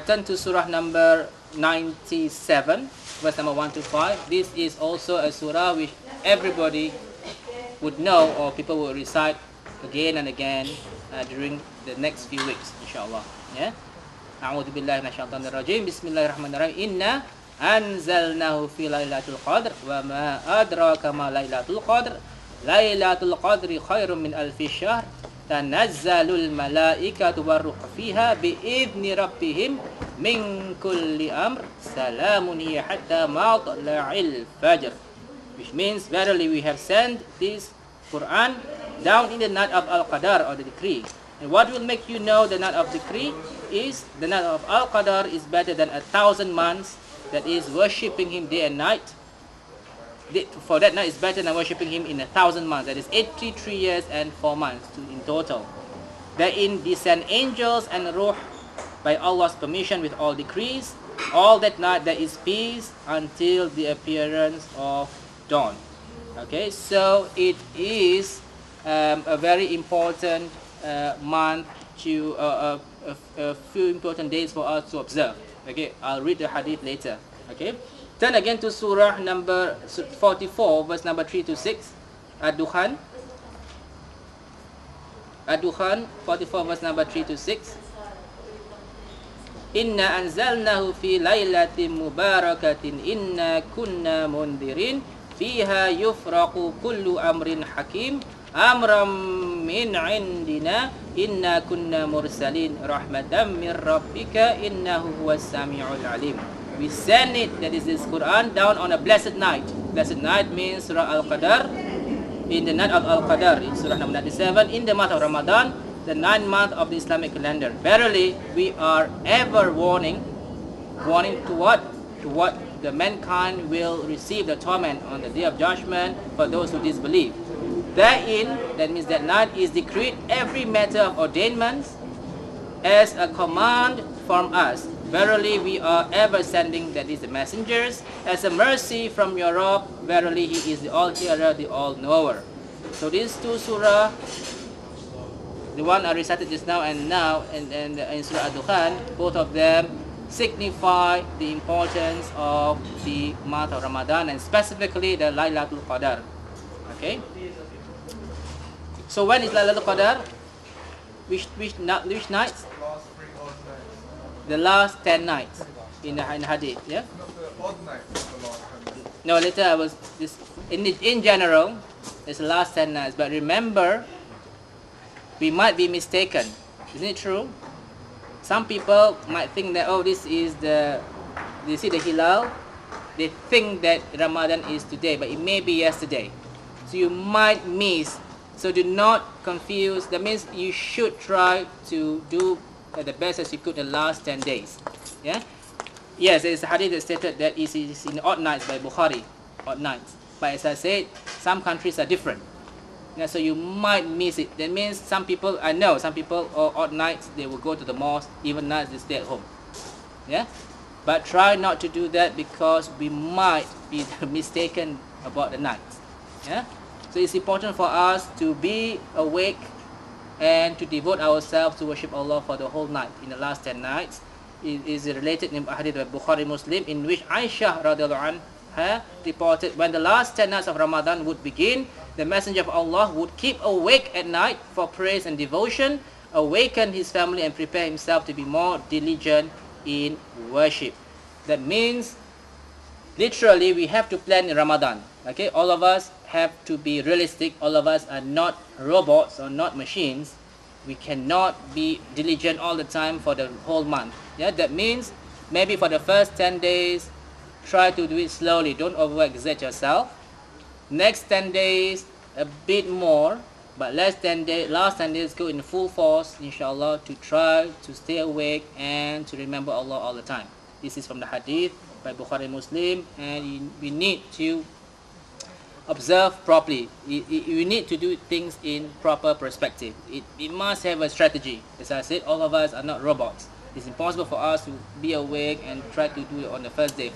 Turn to surah number 97, verse number 1 to 5. This is also a surah which everybody would know, or people will recite again and again during the next few weeks, inshallah. Yeah. A'udzu billahi minasyaitonir rajim. Bismillahirrahmanirrahim. Inna anzalnahu fi lailatul qadr wa ma adraka ma lailatul qadr. Lailatul qadri khairum min alfi syahr. Tanazzalul malaikatu warruhu fiha biidzni rabbihim min kulli amr. Salamun hiya hatta matla'il fajr. Which means, verily we have sent this Quran down in the night of Al-Qadar, or the decree. And what will make you know the night of decree is the night of Al-Qadar is better than 1,000 months, that is worshipping him day and night. For that night is better than worshipping him in 1,000 months, that is 83 years and 4 months in total. Therein descend angels and ruh by Allah's permission with all decrees. All that night there is peace until the appearance of dawn. Okay, so it is a very important month to a few important days for us to observe. Okay, I'll read the hadith later. Okay, turn again to surah number 44, verse number 3 to 6. Ad-Dukhan. Ad-Dukhan 44, verse number 3 to 6. Inna anzalnahu fi laylatin mubarakatin inna kunna mundirin fiha yufraqu kullu amrin hakim amram min indina inna kunna mursalin rahmatan min rabbika innahu huwas sami'ul alim. We send it, that is this Quran, down on a blessed night. Blessed night means Surah Al-Qadar, in the night of Al-Qadar, in Surah number 97, in the month of Ramadan, the 9th month of the Islamic calendar. Verily, we are ever warning to what? To what the mankind will receive the torment on the day of judgment for those who disbelieve. Therein, that means that night is decreed every matter of ordainments as a command from us. Verily, we are ever sending, that is the messengers, as a mercy from your Rabb. Verily, He is the all-hearer, the all-knower. So these two surah, the one I recited just now and in Surah Ad-Dukhan, both of them signify the importance of the month of Ramadan, and specifically the Lailatul Qadar. Okay. So when is Lailatul Qadar? Which nights? The last 10 nights in the hadith. Yeah. No, later I was this in general. It's the last 10 nights, but remember, we might be mistaken. Isn't it true? Some people might think that, oh, this is you see the Hilaal, they think that Ramadan is today, but it may be yesterday. So you might miss. So do not confuse. That means you should try to do the best as you could the last 10 days. Yeah? Yes, there is a hadith that stated that it is in odd nights by Bukhari, odd nights. But as I said, some countries are different. Yeah, so you might miss it. That means some people, I know some people, odd nights, they will go to the mosque, even nights they stay at home. Yeah? But try not to do that, because we might be mistaken about the nights. Yeah? So it's important for us to be awake and to devote ourselves to worship Allah for the whole night, in the last 10 nights. It is related in hadith of Bukhari Muslim, in which Aisha radiallahu anha reported, when the last 10 nights of Ramadan would begin, the Messenger of Allah would keep awake at night for praise and devotion, awaken his family and prepare himself to be more diligent in worship. That means, literally, we have to plan in Ramadan. Okay, all of us have to be realistic. All of us are not robots or not machines. We cannot be diligent all the time for the whole month. Yeah, that means maybe for the first 10 days, try to do it slowly. Don't overexert yourself. Next 10 days, a bit more, but last 10 days go in full force, inshallah, to try to stay awake and to remember Allah all the time. This is from the hadith by Bukhari Muslim, and we need to observe properly. We need to do things in proper perspective. It must have a strategy. As I said, all of us are not robots. It's impossible for us to be awake and try to do it on the first day.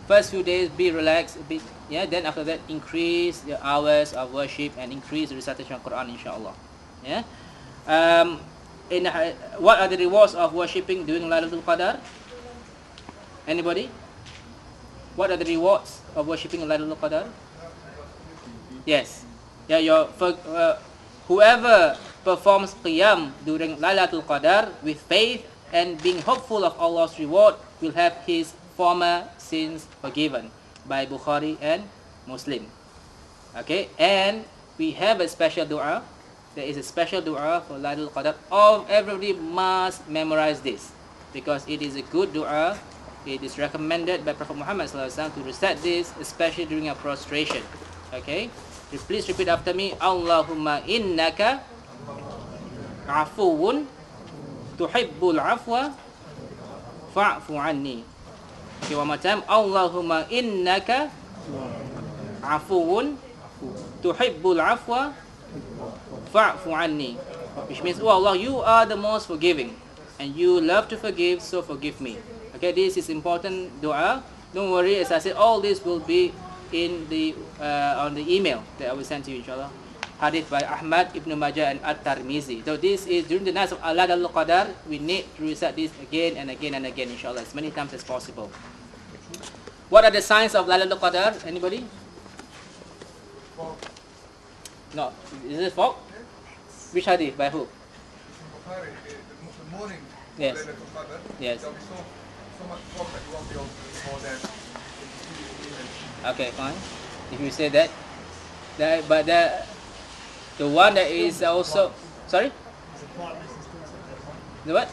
First few days, be relaxed a bit. Yeah. Then after that, increase your hours of worship and increase the recitation of Quran, inshallah. Yeah. what are the rewards of worshipping during Lailatul Qadar? Anybody? What are the rewards of worshipping Lailatul Qadar? Yes. Yeah, whoever performs qiyam during Lailatul Qadar with faith and being hopeful of Allah's reward will have his former sins forgiven by Bukhari and Muslim. Okay, and we have a special dua. There is a special dua for Lailatul Qadar. Everybody must memorize this because it is a good dua. It is recommended by Prophet Muhammad SAW to recite this, especially during a prostration. Okay, please repeat after me. Allahumma innaka afuwun tuhibbul afwa fa'fu anni. Okay, one more time. Allahumma innaka afuwun tuhibbul afwa fa'fu anni. Which means, oh Allah, you are the most forgiving and you love to forgive, so forgive me. Okay, this is important dua. Don't worry, as I said, all this will be in the on the email that I will send to you, inshallah. Hadith by Ahmad, Ibn Majah and At-Tirmizi. So this is during the night of Lailatul Qadar. We need to recite this again and again and again, inshallah, as many times as possible. What are the signs of Lailatul Qadar? Anybody? No. Is it fog? Which hadith? By who? The morning. Yes. Yes. There'll be so much fog that you won't be able to read more than Okay, fine. If you say that, but the one that is also sorry. The what?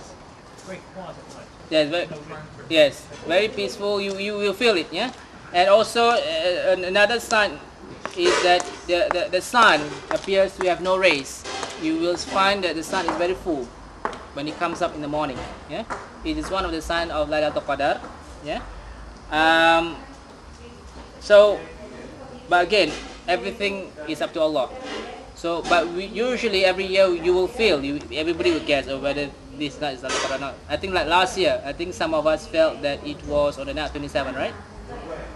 Yes, very peaceful. You will feel it, yeah. And also another sign is that the sun appears to have no rays. You will find that the sun is very full when it comes up in the morning. Yeah, it is one of the signs of Lailatul Qadar. Yeah. So, but again, everything is up to Allah. So, but usually every year you will feel, everybody will guess whether this night is Lailatul Qadar or not. I think like last year, I think some of us felt that it was on the night 27, right?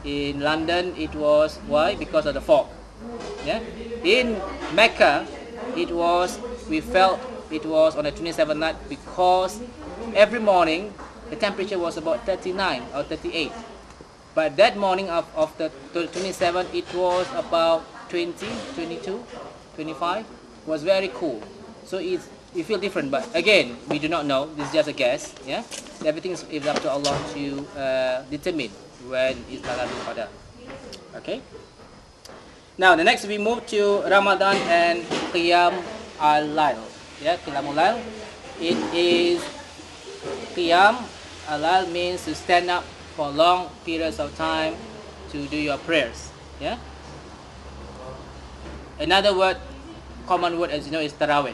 In London, it was, why? Because of the fog. Yeah. In Mecca, we felt it was on the 27th night because every morning the temperature was about 39 or 38. But that morning of the 27th, it was about 20, 22, 25. It was very cool. So you feel different. But again, we do not know. This is just a guess. Yeah, everything is up to Allah to determine when is Lailatul Qadar. Okay. Now the next we move to Ramadan and Qiyam al-Lail. Yeah, Qiyam al-Lail. It is Qiyam al-Lail means to stand up for long periods of time to do your prayers. Yeah. Another word, common word, as you know, is tarawih,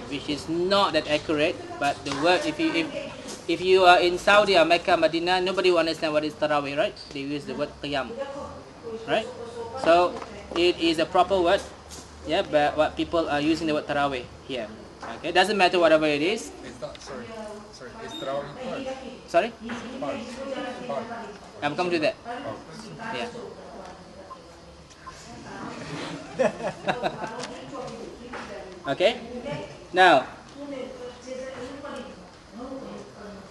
which is not that accurate. But the word, if you are in Saudi or Mecca, Medina, nobody will understand what is tarawih, right? They use the word qiyam, right? So it is a proper word. Yeah, but what people are using the word tarawih here. Okay, doesn't matter whatever it is. It's not, sorry. It's tarawih part. Sorry? Part. I'm coming to that. Oh. Yeah. Okay. Now,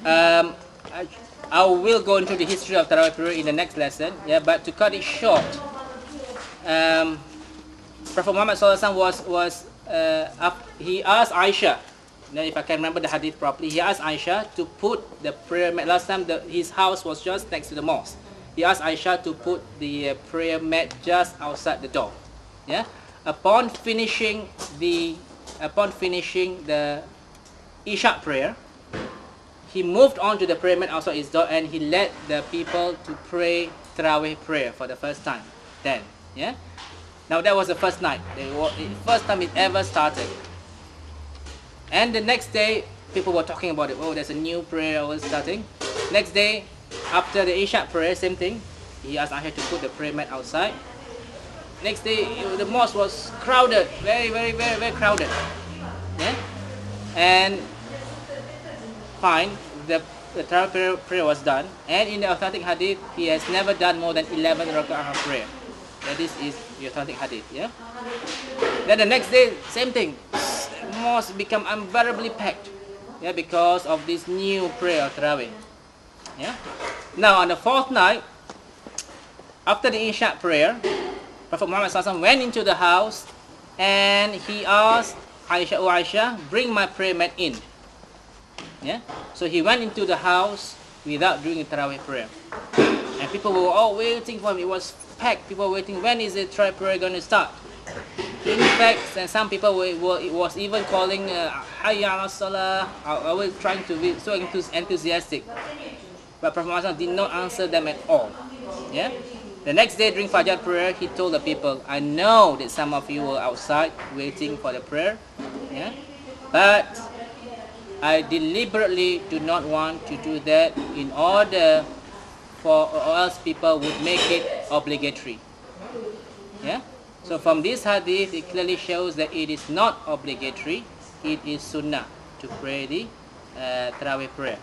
I will go into the history of Tarawih prayer in the next lesson. Yeah, but to cut it short, Prophet Muhammad SAW he asked Aisha. Then, if I can remember the hadith properly, he asked Aisha to put the prayer mat. Last time, his house was just next to the mosque. He asked Aisha to put the prayer mat just outside the door. Yeah. Upon finishing the Isha prayer, he moved on to the prayer mat outside his door and he led the people to pray Tarawih prayer for the first time. Then, yeah. Now that was the first night. The first time it ever started. And the next day, people were talking about it. Oh, there's a new prayer was starting. Next day, after the Isha prayer, same thing. He asked Aisha to put the prayer mat outside. Next day, the mosque was crowded, very, very, very, very crowded. Yeah, and fine, the Tarawih prayer was done. And in the authentic hadith, he has never done more than 11 rak'ah prayer. Yeah, this is the authentic hadith. Yeah. Then the next day, same thing. Mosque become unbearably packed. Yeah, because of this new prayer of Tarawih. Yeah. Now on the fourth night, after the Isha prayer, Prophet Muhammad SAW went into the house and he asked Aisha, "Oh Aisha, bring my prayer mat in." Yeah. So he went into the house without doing the Tarawih prayer. And people were all waiting for him. It was packed. People were waiting. When is the Tarawih prayer going to start? In fact, and some people was even calling Hayya ala Salah. I was trying to be so enthusiastic. But Prophet Muhammad did not answer them at all. Yeah. The next day during Fajr prayer, he told the people, "I know that some of you were outside waiting for the prayer. Yeah. But I deliberately do not want to do that in order for or else people would make it obligatory." Yeah. So from this hadith, it clearly shows that it is not obligatory. It is sunnah to pray the Tarawih prayer.